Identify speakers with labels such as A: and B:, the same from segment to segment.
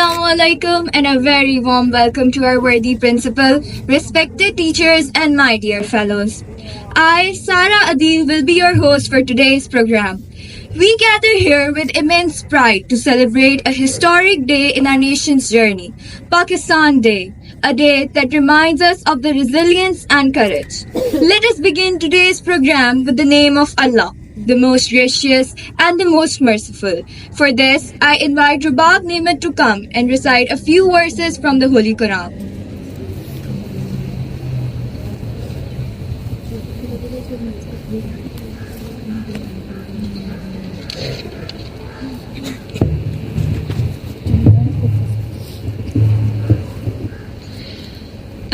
A: Assalamu alaikum and a very warm welcome to our worthy principal, respected teachers and my dear fellows. I, Sara Adil, will be your host for today's program. We gather here with immense pride to celebrate a historic day in our nation's journey, Pakistan Day, a day that reminds us of the resilience and courage. Let us begin today's program with the name of Allah, the most gracious and the most merciful. For this, I invite Rubab Nemat to come and recite a few verses from the Holy Quran.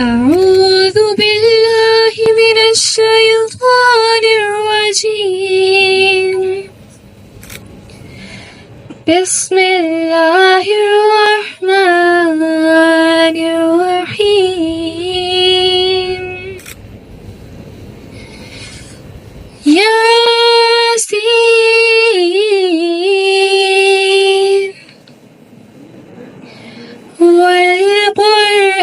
A: أعوذ بالله من الشيطان الرجيم بسم الله الرحمن الرحيم ياسين والقرآن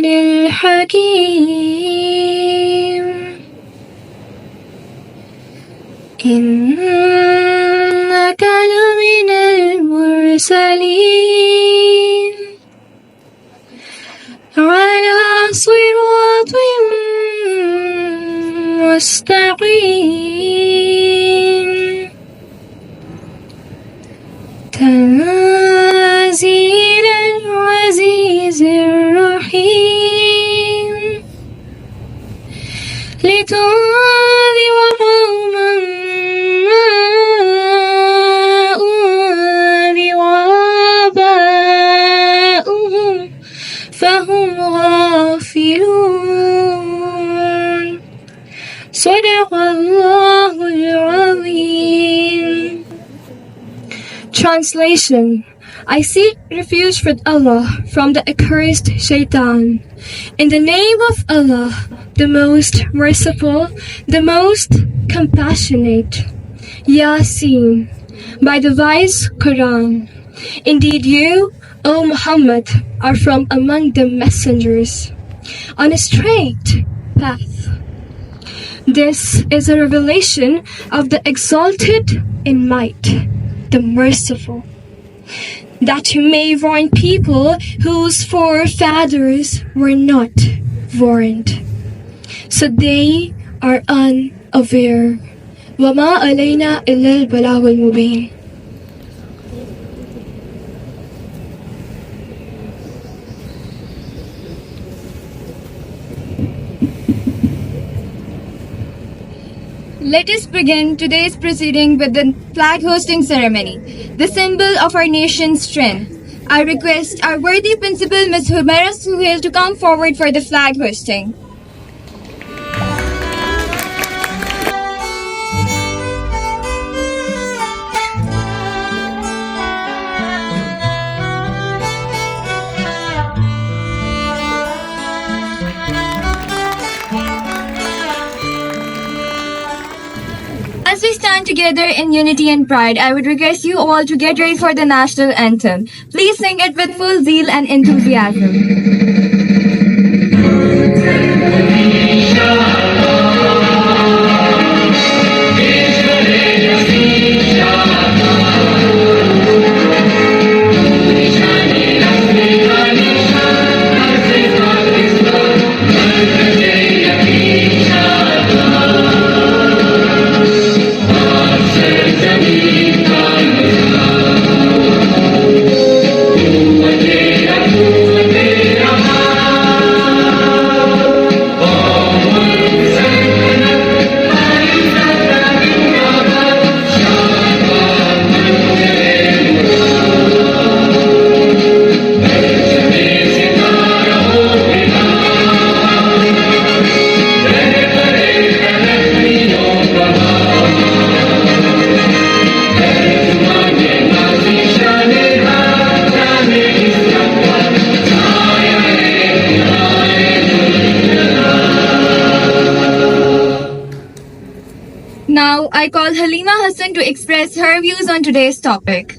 A: الحكيم إنك لمن المرسلين على صراط مستقيم تنزيل العزيز الرحيم لتنذر قوما ما أنذر آباؤهم فهم غافلون صدق الله العظيم. Translation: I seek refuge with Allah from the accursed shaitan. In the name of Allah, the most merciful, the most compassionate. Yasin, by the wise Quran. Indeed you, O Muhammad, are from among the messengers, on a straight path. This is a revelation of the exalted in might, the merciful, that you may warn people whose forefathers were not warned, so they are unaware. وَمَا عَلَيْنَا إِلَّا الْبَلَاغُ الْمُبِينُ. Let us begin today's proceeding with the flag hosting ceremony, the symbol of our nation's strength. I request our worthy principal, Ms. Humaira Suhail, to come forward for the flag hosting. As we stand together in unity and pride, I would request you all to get ready for the national anthem. Please sing it with full zeal and enthusiasm. Now, I call Halima Hassan to express her views on today's topic.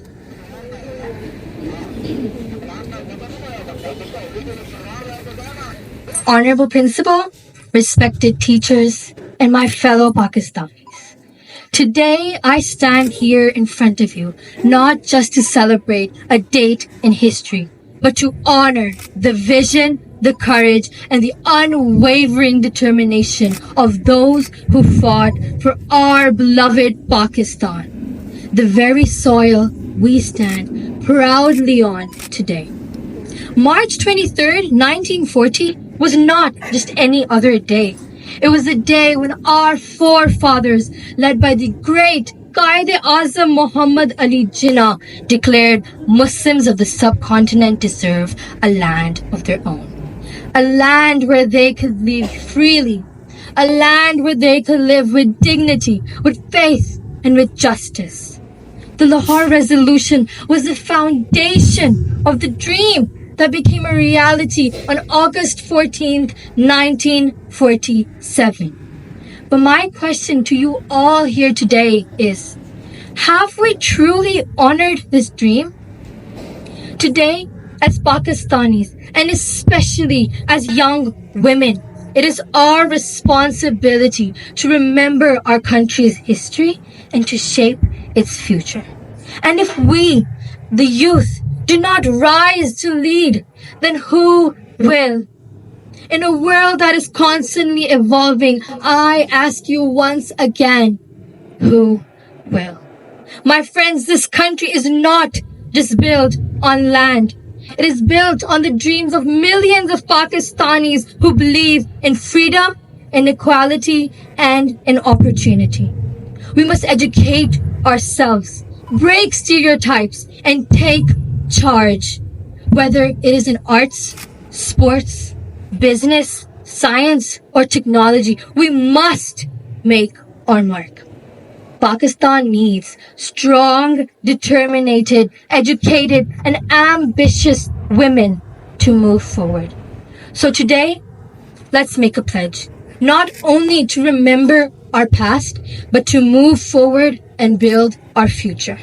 B: Honorable Principal, respected teachers, and my fellow Pakistanis. Today, I stand here in front of you, not just to celebrate a date in history, but to honor the vision, the courage, and the unwavering determination of those who fought for our beloved Pakistan, the very soil we stand proudly on today. March 23rd, 1940 was not just any other day. It was the day when our forefathers, led by the great Quaid-e-Azam Muhammad Ali Jinnah, declared Muslims of the subcontinent deserve a land of their own. A land where they could live freely. A land where they could live with dignity, with faith, and with justice. The Lahore Resolution was the foundation of the dream that became a reality on August 14th, 1947. But my question to you all here today is, have we truly honored this dream? Today, as Pakistanis, and especially as young women, it is our responsibility to remember our country's history and to shape its future. And if we, the youth, do not rise to lead, then who will? In a world that is constantly evolving, I ask you once again, who will? My friends, this country is not just built on land. It is built on the dreams of millions of Pakistanis who believe in freedom, in equality, and in opportunity. We must educate ourselves, break stereotypes, and take charge. Whether it is in arts, sports, business, science, or technology, we must make our mark. Pakistan needs strong, determined, educated, and ambitious women to move forward. So today, let's make a pledge, not only to remember our past, but to move forward and build our future.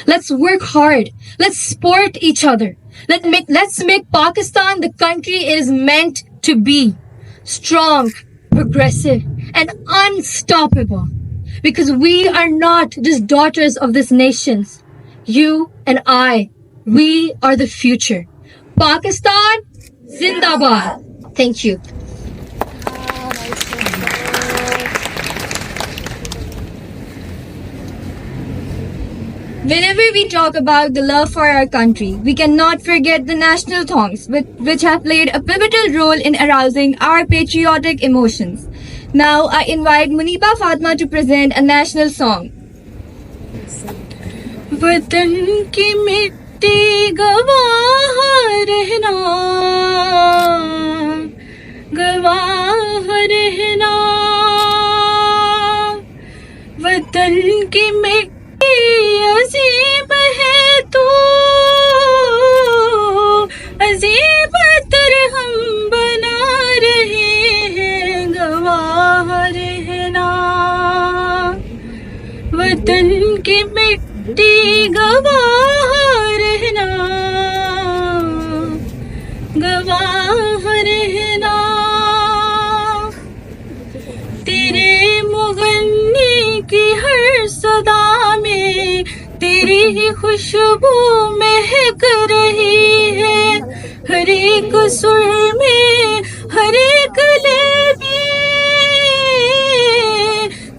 B: Let's work hard. Let's support each other. Let's make Pakistan the country it is meant to be. Strong, progressive, and unstoppable. Because we are not just daughters of this nation. You and I, we are the future. Pakistan, Zindabad. Thank you.
A: Whenever we talk about the love for our country, we cannot forget the national songs, which have played a pivotal role in arousing our patriotic emotions. Now, I invite Muniba Fatma to present a national song. वतन की मिट्टी गवाह रहना, गवाह रहना, वतन की मिट्टी अजीब है तू, अजीब तर हम बना रहे हैं, गवाह रहना, वतन की मिट्टी गवाह रहना, गवाह रहना, तेरे मुगन्नी की हर सदा में तेरी ही खुशबू महक रही है, हर एक सुर में, हर एक लय में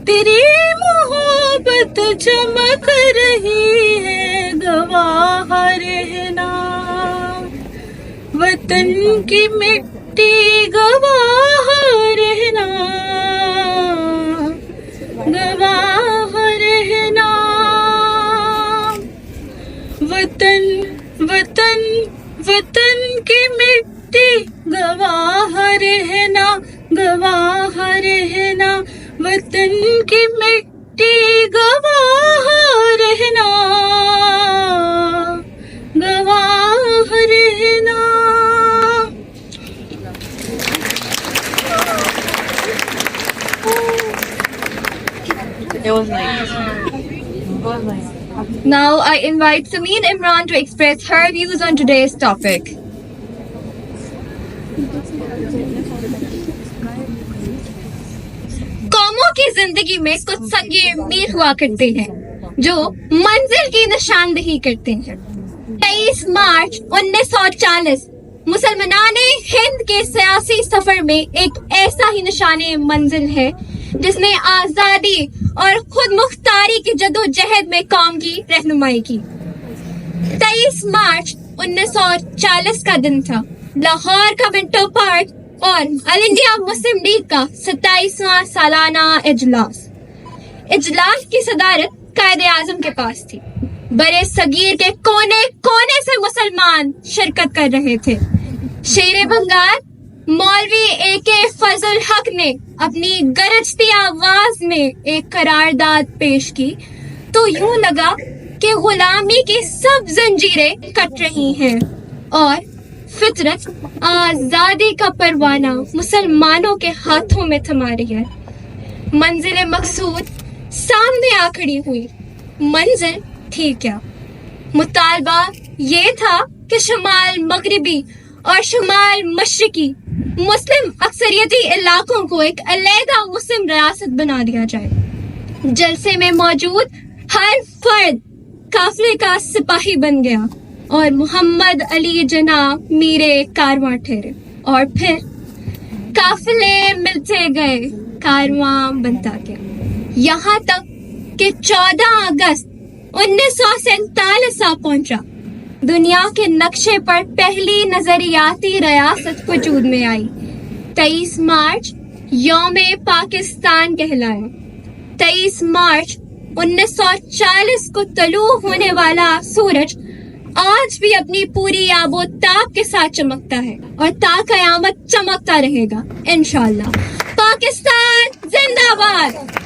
A: तेरी मोहब्बत चमक रही है, गवाह रहना, वतन की मिट्टी गवाह रहना, गवाह रहना, वतन वतन वतन की मिट्टी गवाह रहना, गवाह रहना, वतन की मिट्टी गवाह रहना, गवाह रहना. Now I invite Samin Imran to express her views on today's topic.
B: की जिंदगी में कुछ संगीर मीर हुआ करते हैं जो मंजिल की निशानदेही करते हैं। 23 मार्च 1940 मुसलमानान हिंद के सियासी सफर में एक ऐसा ही निशाने मंजिल है जिसने आजादी और खुद मुख्तारी की जदोजहद में कौम की रहनुमाई की। 23 मार्च 1940 का दिन था। लाहौर का मिंटो पार्क और ऑल इंडिया मुस्लिम लीग का 27वां सालाना इजलास की सदारत कायदे आजम के पास थी। बड़े सगीर के कोने कोने से मुसलमान शिरकत कर रहे थे। शेर बंगाल मौलवी ए.के. फजल हक ने अपनी गरजती आवाज में एक करारदाद पेश की तो यूं लगा कि गुलामी की सब जंजीरें कट रही हैं और फितरत आजादी का परवाना मुसलमानों के हाथों में थमा रही है। मंजिल मकसूद सामने आ खड़ी हुई। मंजिल थी क्या? मुतालबा ये था कि शुमाल मगरिबी और शुमाल मशरिकी मुस्लिम अक्सरियती इलाकों को एक अलहदा मुस्लिम रियासत बना दिया जाए। जलसे में मौजूद हर फर्द काफिले का सिपाही बन गया और मोहम्मद अली जना मीरे कारवां ठहरे और फिर काफिले मिलते गए, कारवां बनता गया, यहाँ तक कि 14 अगस्त 1947 आ पहुंचा। दुनिया के नक्शे पर पहली नजरियाती रियासत वजूद में आई। 23 मार्च यौमे पाकिस्तान कहलाया। 23 मार्च 1940 को तलू होने वाला सूरज आज भी अपनी पूरी आबोताब के साथ चमकता है और ता कयामत चमकता रहेगा इंशाल्लाह। पाकिस्तान जिंदाबाद।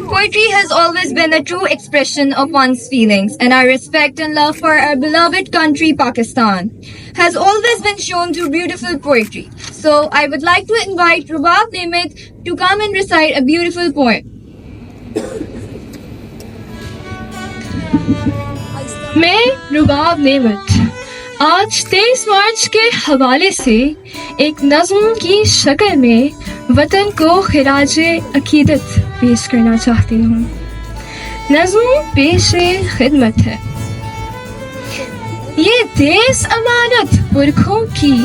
C: Poetry has always been a true expression of one's feelings, and our respect and love for our beloved country, Pakistan, has always been shown through beautiful poetry. So, I would like to invite Rubab Nemit to come and recite a beautiful poem.
A: मैं रुबाब नेमत आज 23 मार्च के हवाले से एक नज़्म की शक्ल में वतन को खिराजे अकीदत पेश करना चाहती हूँ। नज़्म पेशे खिदमत है। ये देश अमानत पुरखों की,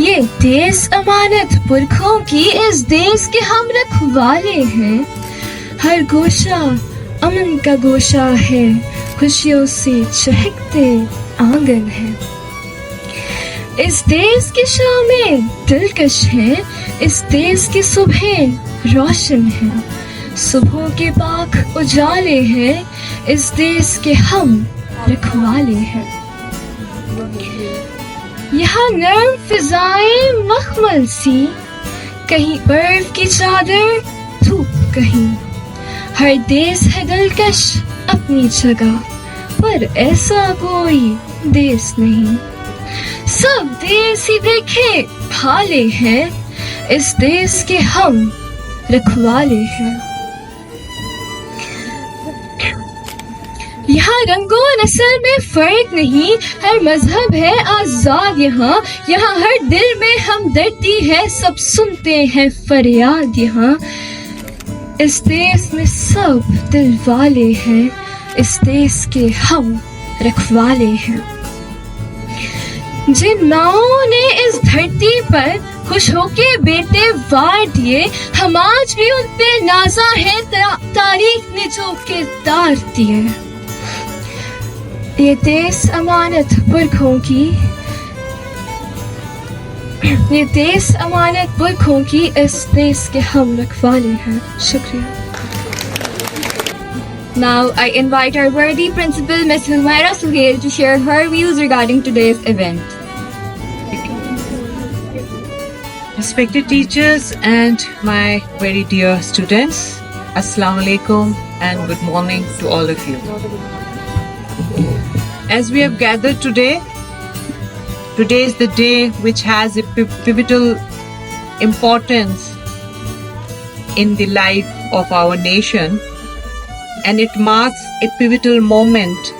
A: ये देश अमानत पुरखों की, इस देश के हम रखवाले हैं। हर गोशा अमन का गोशा है, खुशियों से चहकते आंगन है। इस देश की शामें दिलकश है, इस देश की सुबह रोशन है। सुबहों के पाक उजाले हैं, इस देश के हम रखवाले हैं। यहाँ नर्म फिजाएं मखमल सी, कहीं बर्फ की चादर, धूप कहीं। हर देश है दिलकश अपनी जगह, पर ऐसा कोई देश नहीं। सब देश ही देखे भाले हैं, इस देश के हम रखवाले हैं। यहाँ रंगो नस्ल में फर्क नहीं, हर मजहब है आजाद यहाँ। यहाँ हर दिल में हमदर्दी है, सब सुनते हैं फरियाद यहाँ। इस देश में सब दिल वाले हैं, इस देश के हम रखवाले हैं। जिन माओं ने इस धरती पर खुश होके बेटे वार दिए, हम आज भी उन पे नाजा है, तारीख ने जो किरदार दिए। ये देश अमानत पुरखों की, ये देश अमानत पुरखों की, इस देश के हम रखवाले हैं। शुक्रिया।
C: Now, I invite our worthy principal, Ms. Humaira Suhail, to share her views regarding today's event.
D: Respected teachers and my very dear students, Assalamu alaikum and good morning to all of you. As we have gathered today, today is the day which has a pivotal importance in the life of our nation, and it marks a pivotal moment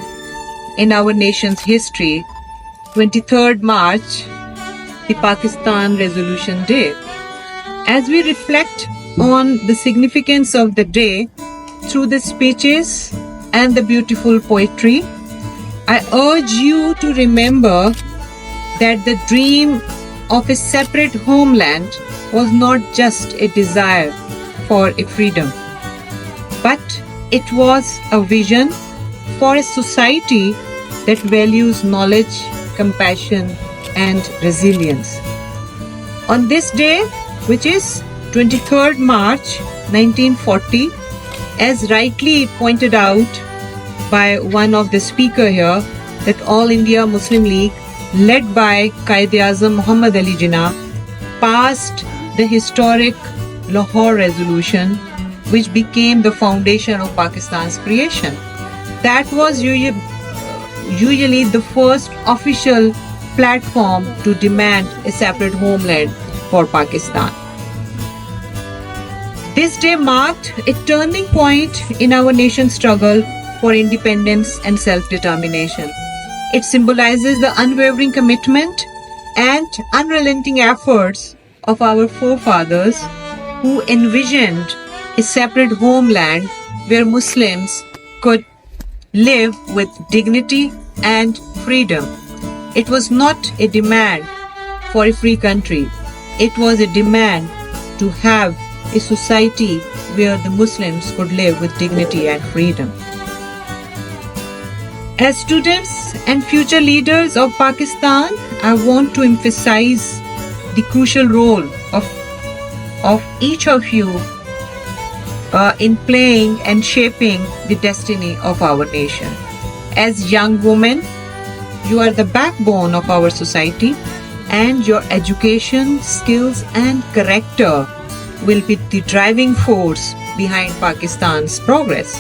D: in our nation's history. 23rd March the Pakistan Resolution Day. As we reflect on the significance of the day through the speeches and the beautiful poetry, I urge you to remember that the dream of a separate homeland was not just a desire for a freedom, but it was a vision for a society that values knowledge, compassion, and resilience. On this day, which is 23rd March 1940, as rightly pointed out by one of the speaker here, that All India Muslim League, led by Quaid-e-Azam Muhammad Ali Jinnah, passed the historic Lahore Resolution, which became the foundation of Pakistan's creation. That was usually the first official platform to demand a separate homeland for Pakistan. This day marked a turning point in our nation's struggle for independence and self-determination. It symbolizes the unwavering commitment and unrelenting efforts of our forefathers who envisioned a separate homeland where Muslims could live with dignity and freedom. It was not a demand for a free country. It was a demand to have a society where the Muslims could live with dignity and freedom. As students and future leaders of Pakistan, I want to emphasize the crucial role of each of you in playing and shaping the destiny of our nation. As young women, you are the backbone of our society, and your education, skills, and character will be the driving force behind Pakistan's progress.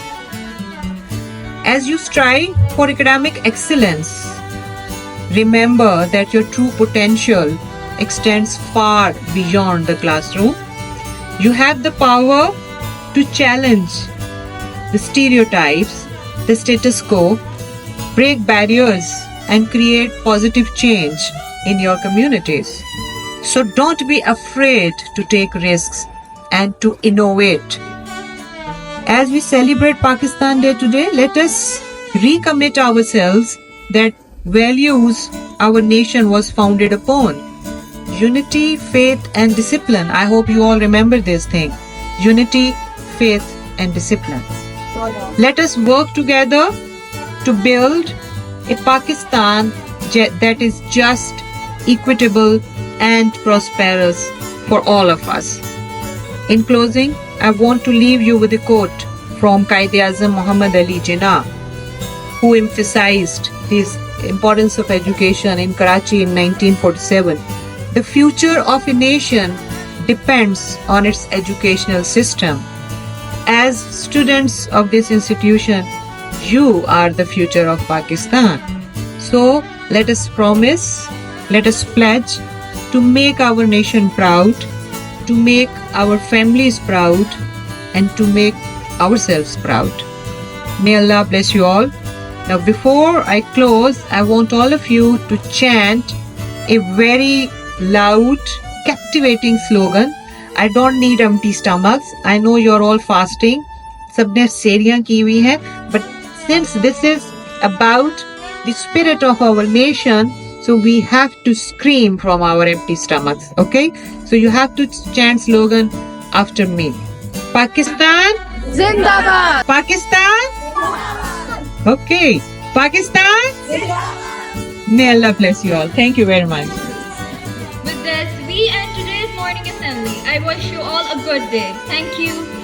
D: As you strive for academic excellence, remember that your true potential extends far beyond the classroom. You have the power to challenge the stereotypes, the status quo, break barriers, and create positive change in your communities. So don't be afraid to take risks and to innovate. As we celebrate Pakistan Day today, let us recommit ourselves that values our nation was founded upon: unity, faith, and discipline. I hope you all remember this thing: unity, faith, and discipline. Let us work together to build a Pakistan that is just, equitable, and prosperous for all of us. In closing, I want to leave you with a quote from Quaid-e-Azam Muhammad Ali Jinnah, who emphasized the importance of education in Karachi in 1947. The future of a nation depends on its educational system. As students of this institution, you are the future of Pakistan. So let us promise, let us pledge to make our nation proud, to make our families proud, and to make ourselves proud. May Allah bless you all. Now, before I close, I want all of you to chant a very loud, captivating slogan. I don't need empty stomachs. I know you're all fasting. सबने सेरियां की हुई है, but since this is about the spirit of our nation, so we have to scream from our empty stomachs, okay? So you have to chant slogan after me. Pakistan Zindabad! Pakistan? Okay. Pakistan? May Allah bless you all. Thank you very much.
C: With this, we end today's morning assembly. I wish you all a good day. Thank you.